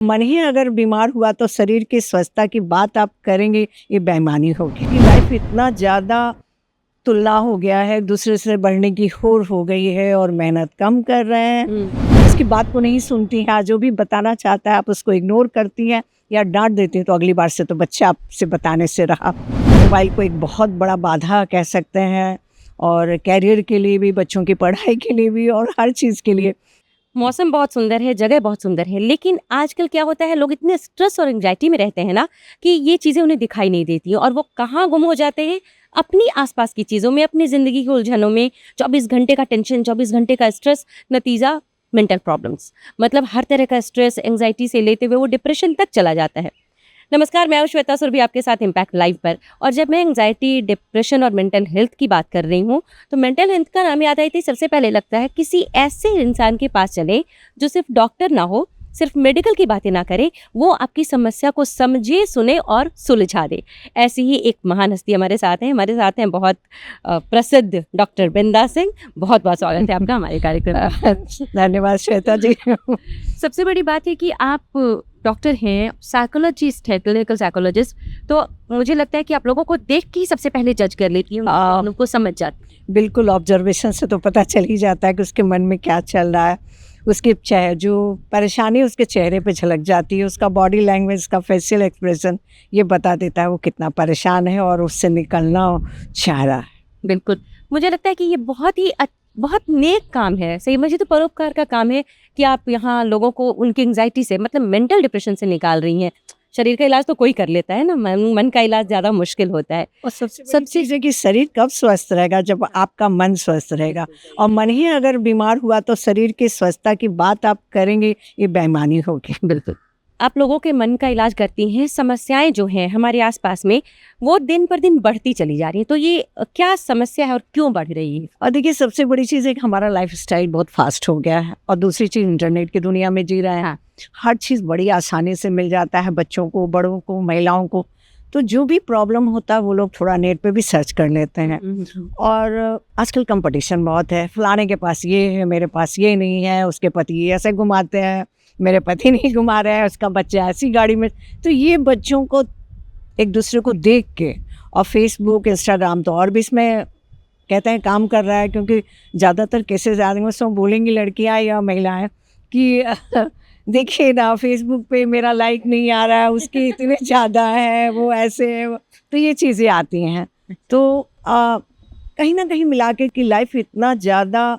मन ही अगर बीमार हुआ तो शरीर की स्वस्थता की बात आप करेंगे, ये बेईमानी होगी। लाइफ इतना ज़्यादा तुलना हो गया है, दूसरे से बढ़ने की होड़ हो गई है और मेहनत कम कर रहे हैं। उसकी बात को नहीं सुनती हैं, जो भी बताना चाहता है आप उसको इग्नोर करती हैं या डांट देती हैं, तो अगली बार से तो बच्चा आपसे बताने से रहा। मोबाइल को एक बहुत बड़ा बाधा कह सकते हैं, और कैरियर के लिए भी, बच्चों की पढ़ाई के लिए भी, और हर चीज़ के लिए। मौसम बहुत सुंदर है, जगह बहुत सुंदर है, लेकिन आजकल क्या होता है, लोग इतने स्ट्रेस और एंग्जाइटी में रहते हैं ना कि ये चीज़ें उन्हें दिखाई नहीं देती हैं और वो कहाँ गुम हो जाते हैं, अपनी आसपास की चीज़ों में, अपनी ज़िंदगी की उलझनों में। 24 घंटे का टेंशन, 24 घंटे का स्ट्रेस, नतीजा मेंटल प्रॉब्लम्स। मतलब हर तरह का स्ट्रेस, एंग्जाइटी से लेते हुए वो डिप्रेशन तक चला जाता है। नमस्कार, मैं हूं श्वेता सुरभि आपके साथ इम्पैक्ट लाइव पर। और जब मैं एंग्जाइटी, डिप्रेशन और मेंटल हेल्थ की बात कर रही हूं तो मेंटल हेल्थ का नाम याद आते ही सबसे पहले लगता है किसी ऐसे इंसान के पास चले जो सिर्फ डॉक्टर ना हो, सिर्फ मेडिकल की बातें ना करे, वो आपकी समस्या को समझे, सुने और सुलझा दे। ऐसी ही एक महान हस्ती हमारे साथ हैं बहुत प्रसिद्ध डॉक्टर बिंदा सिंह। बहुत बहुत स्वागत है आपका हमारे कार्यक्रम। धन्यवाद श्वेता जी। सबसे बड़ी बात है कि आप डॉक्टर हैं, साइकोलॉजिस्ट है, क्लिनिकल साइकोलॉजिस्ट, तो मुझे लगता है कि आप लोगों को देख के ही सबसे पहले जज कर लेती हैं, उनको समझ जाती। बिल्कुल, ऑब्जर्वेशन से तो पता चल ही जाता है कि उसके मन में क्या चल रहा है। उसके जो परेशानी उसके चेहरे पे झलक जाती है, उसका बॉडी लैंग्वेज, उसका फेशियल एक्सप्रेशन ये बता देता है वो कितना परेशान है और उससे निकलना चाह रहा है। बिल्कुल, मुझे लगता है कि ये बहुत नेक काम है। सही मुझे तो परोपकार का काम है कि आप यहाँ लोगों को उनकी एंग्जाइटी से, मतलब मेंटल डिप्रेशन से निकाल रही हैं। शरीर का इलाज तो कोई कर लेता है ना, मन का इलाज ज़्यादा मुश्किल होता है। और सबसे चीज़ है कि शरीर कब स्वस्थ रहेगा, जब आपका मन स्वस्थ रहेगा। और मन ही अगर बीमार हुआ तो शरीर की स्वस्थता की बात आप करेंगे, ये बेईमानी होगी। बिल्कुल, आप लोगों के मन का इलाज करती हैं। समस्याएं जो हैं हमारे आसपास में, वो दिन पर दिन बढ़ती चली जा रही हैं, तो ये क्या समस्या है और क्यों बढ़ रही है? और देखिए, सबसे बड़ी चीज़ है कि हमारा लाइफस्टाइल बहुत फास्ट हो गया है, और दूसरी चीज़ इंटरनेट की दुनिया में जी रहे हैं। हर चीज़ बड़ी आसानी से मिल जाता है, बच्चों को, बड़ों को, महिलाओं को। तो जो भी प्रॉब्लम होता है वो लोग थोड़ा नेट पे भी सर्च कर लेते हैं। और आजकल कंपटीशन बहुत है, फलाने के पास ये है, मेरे पास ये नहीं है, उसके पति ऐसे घुमाते हैं, मेरे पति नहीं घुमा रहे हैं, उसका बच्चा ऐसी गाड़ी में। तो ये बच्चों को एक दूसरे को देख के, और फेसबुक, इंस्टाग्राम तो और भी इसमें कहते हैं काम कर रहा है, क्योंकि ज़्यादातर केसेस आ रहे हैं उसमें बोलेंगी लड़कियां या महिलाएं कि देखिए ना, फेसबुक पे मेरा लाइक नहीं आ रहा है, उसके इतने ज़्यादा है, वो ऐसे है। तो ये चीज़ें आती हैं। तो कहीं ना कहीं मिला के कि लाइफ इतना ज़्यादा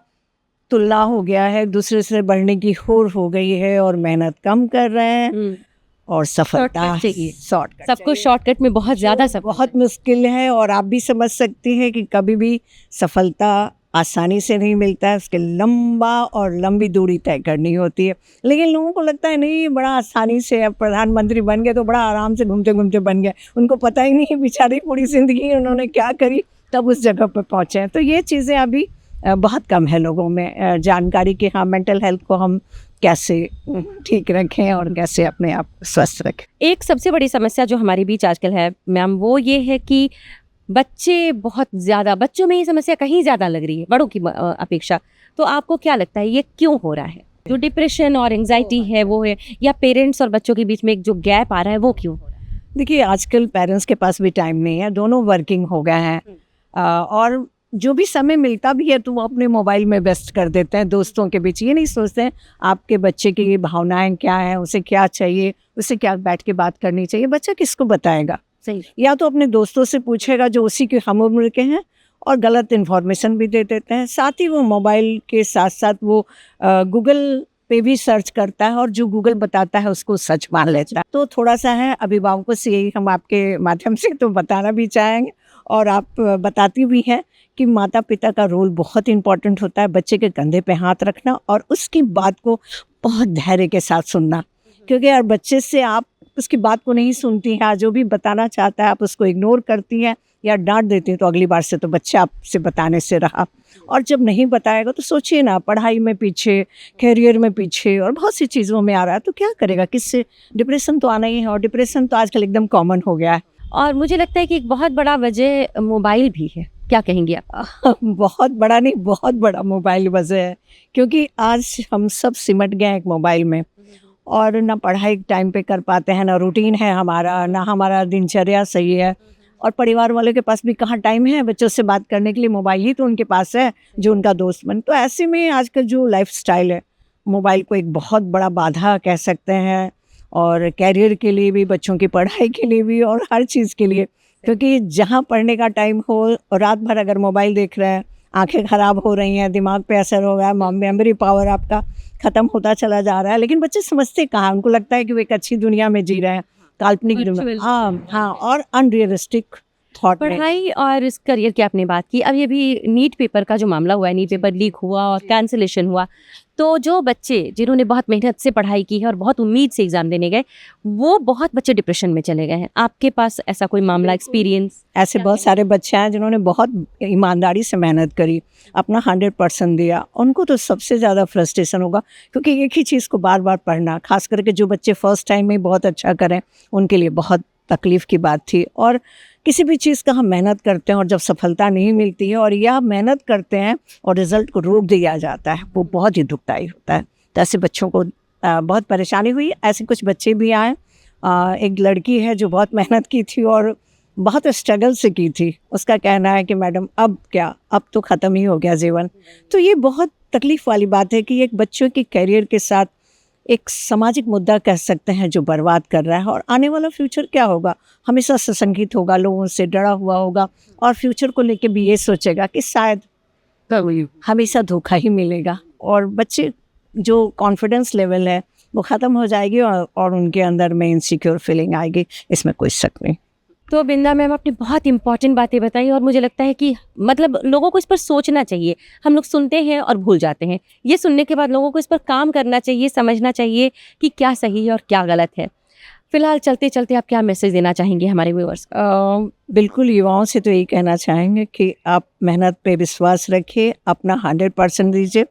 तुलना हो गया है, दूसरे से बढ़ने की होड़ हो गई है, और मेहनत कम कर रहे हैं, और सफलता शॉर्टकट, सबको शॉर्टकट में बहुत ज़्यादा बहुत मुश्किल है। और आप भी समझ सकती हैं कि कभी भी सफलता आसानी से नहीं मिलता है, उसके लंबा और लंबी दूरी तय करनी होती है। लेकिन लोगों को लगता है नहीं, बड़ा आसानी से, अब प्रधानमंत्री बन गए तो बड़ा आराम से घूमते घूमते बन गए, उनको पता ही नहीं बेचारी पूरी ज़िंदगी उन्होंने क्या करी, तब उस जगह पर पहुँचे हैं। तो ये चीज़ें अभी बहुत कम है लोगों में जानकारी कि हाँ, मेंटल हेल्थ को हम कैसे ठीक रखें और कैसे अपने आप स्वस्थ रखें। एक सबसे बड़ी समस्या जो हमारे बीच आजकल है मैम, वो ये है कि बच्चे बहुत ज़्यादा, बच्चों में ये समस्या कहीं ज़्यादा लग रही है बड़ों की अपेक्षा। तो आपको क्या लगता है ये क्यों हो रहा है? जो डिप्रेशन और एंग्जाइटी है वो है, या पेरेंट्स और बच्चों के बीच में एक जो गैप आ रहा है वो क्यों हो रहा है? देखिए, आजकल पेरेंट्स के पास भी टाइम नहीं है, दोनों वर्किंग हो गए हैं, और जो भी समय मिलता भी है तो वो अपने मोबाइल में व्यस्त कर देते हैं। दोस्तों के बीच ये नहीं सोचते हैं आपके बच्चे की भावनाएं क्या हैं, उसे क्या चाहिए, उसे क्या बैठ के बात करनी चाहिए। बच्चा किसको बताएगा? सही, या तो अपने दोस्तों से पूछेगा जो उसी के हम उम्र के हैं, और गलत इन्फॉर्मेशन भी दे देते हैं। साथ ही वो मोबाइल के साथ साथ वो गूगल पे भी सर्च करता है, और जो गूगल बताता है उसको सच मान लेता है। तो थोड़ा सा है, अभिभावकों से यही हम आपके माध्यम से तो बताना भी चाहेंगे, और आप बताती भी हैं कि माता पिता का रोल बहुत इम्पॉर्टेंट होता है। बच्चे के कंधे पे हाथ रखना और उसकी बात को बहुत धैर्य के साथ सुनना, क्योंकि यार बच्चे से आप उसकी बात को नहीं सुनती हैं, जो भी बताना चाहता है आप उसको इग्नोर करती हैं या डांट देती हैं, तो अगली बार से तो बच्चा आपसे बताने से रहा। और जब नहीं बताएगा तो सोचिए ना, पढ़ाई में पीछे, कैरियर में पीछे, और बहुत सी चीज़ों में आ रहा है, तो क्या करेगा, किससे? डिप्रेशन तो आना ही है, और डिप्रेशन तो आजकल एकदम कॉमन हो गया है। और मुझे लगता है कि एक बहुत बड़ा वजह मोबाइल भी है। क्या कहेंगी आप? बहुत बड़ा नहीं, बहुत बड़ा मोबाइल वजह है, क्योंकि आज हम सब सिमट गए एक मोबाइल में। और ना पढ़ाई टाइम पे कर पाते हैं, ना रूटीन है हमारा, ना हमारा दिनचर्या सही है, और परिवार वालों के पास भी कहाँ टाइम है बच्चों से बात करने के लिए। मोबाइल ही तो उनके पास है जो उनका दोस्त बन। तो ऐसे में आजकल जो लाइफस्टाइल है, मोबाइल को एक बहुत बड़ा बाधा कह सकते हैं, और कैरियर के लिए भी, बच्चों की पढ़ाई के लिए भी, और हर चीज़ के लिए। क्योंकि जहाँ पढ़ने का टाइम हो और रात भर अगर मोबाइल देख रहे हैं, आंखें ख़राब हो रही हैं, दिमाग पे असर हो रहा है, मेमोरी पावर आपका ख़त्म होता चला जा रहा है। लेकिन बच्चे समझते कहाँ, उनको लगता है कि वो एक अच्छी दुनिया में जी रहे हैं, काल्पनिक दुनिया। Virtual हाँ हाँ, और अनरियलिस्टिक थॉट में। पढ़ाई और इस करियर की आपने बात की। अब ये भी नीट पेपर का जो मामला हुआ है, नीट पेपर लीक हुआ और कैंसिलेशन हुआ, तो जो बच्चे जिन्होंने बहुत मेहनत से पढ़ाई की है और बहुत उम्मीद से एग्जाम देने गए, वो बहुत बच्चे डिप्रेशन में चले गए हैं। आपके पास ऐसा कोई मामला, एक्सपीरियंस? ऐसे बहुत सारे बच्चे हैं जिन्होंने बहुत ईमानदारी से मेहनत करी, अपना 100% दिया। उनको तो सबसे ज़्यादा फ्रस्ट्रेशन होगा, क्योंकि एक ही चीज़ को बार बार पढ़ना, खास करके जो बच्चे फर्स्ट टाइम में बहुत अच्छा करें, उनके लिए बहुत तकलीफ़ की बात थी। और किसी भी चीज़ का हम मेहनत करते हैं और जब सफलता नहीं मिलती है, और या मेहनत करते हैं और रिज़ल्ट को रोक दिया जाता है, वो बहुत ही दुखदाई होता है। तो ऐसे बच्चों को बहुत परेशानी हुई। ऐसे कुछ बच्चे भी आए। एक लड़की है जो बहुत मेहनत की थी और बहुत स्ट्रगल से की थी। उसका कहना है कि मैडम अब क्या, अब तो ख़त्म ही हो गया जीवन। तो ये बहुत तकलीफ़ वाली बात है कि एक बच्चों के करियर के साथ एक सामाजिक मुद्दा कह सकते हैं जो बर्बाद कर रहा है। और आने वाला फ्यूचर क्या होगा, हमेशा सशंकित होगा, लोगों से डरा हुआ होगा, और फ्यूचर को लेके भी ये सोचेगा कि शायद हमेशा धोखा ही मिलेगा। और बच्चे जो कॉन्फिडेंस लेवल है वो ख़त्म हो जाएगी, और उनके अंदर में इनसिक्योर फीलिंग आएगी, इसमें कोई शक नहीं। तो बिंदा मैम, आपने बहुत इंपॉर्टेंट बातें बताई और मुझे लगता है कि मतलब लोगों को इस पर सोचना चाहिए। हम लोग सुनते हैं और भूल जाते हैं। ये सुनने के बाद लोगों को इस पर काम करना चाहिए, समझना चाहिए कि क्या सही है और क्या गलत है। फिलहाल चलते चलते आप क्या मैसेज देना चाहेंगे हमारे व्यूअर्स? बिल्कुल, युवाओं से तो यही कहना चाहेंगे कि आप मेहनत पे विश्वास रखिए, अपना 100% दीजिए।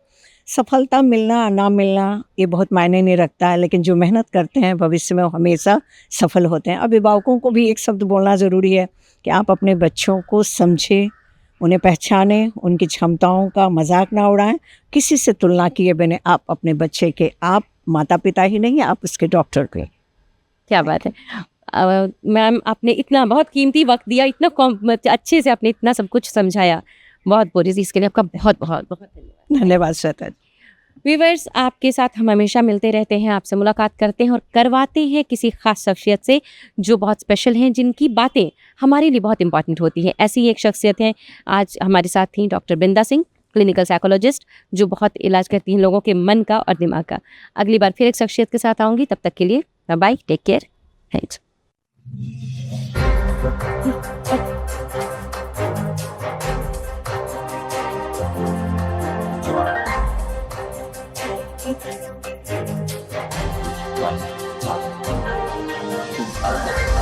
सफलता मिलना ना मिलना ये बहुत मायने नहीं रखता है, लेकिन जो मेहनत करते हैं भविष्य में वो हमेशा सफल होते हैं। अभिभावकों को भी एक शब्द बोलना ज़रूरी है कि आप अपने बच्चों को समझें, उन्हें पहचानें, उनकी क्षमताओं का मजाक ना उड़ाएं। किसी से तुलना किए बिना आप अपने बच्चे के, आप माता पिता ही नहीं, आप उसके डॉक्टर के। क्या बात है मैम, आपने इतना बहुत कीमती वक्त दिया, इतना अच्छे से आपने इतना सब कुछ समझाया। बहुत बुरी चीज़ के लिए आपका बहुत बहुत बहुत धन्यवाद। धन्यवाद श्वेता। व्यूअर्स, आपके साथ हम हमेशा मिलते रहते हैं, आपसे मुलाकात करते हैं और करवाते हैं किसी खास शख्सियत से जो बहुत स्पेशल हैं, जिनकी बातें हमारे लिए बहुत इंपॉर्टेंट होती हैं। ऐसी एक शख्सियत हैं, आज हमारे साथ थी डॉक्टर बिंदा सिंह, क्लिनिकल साइकोलॉजिस्ट, जो बहुत इलाज करती हैं लोगों के मन का और दिमाग का। अगली बार फिर एक शख्सियत के साथ आऊँगी, तब तक के लिए bye bye, take care, thanks. Wow.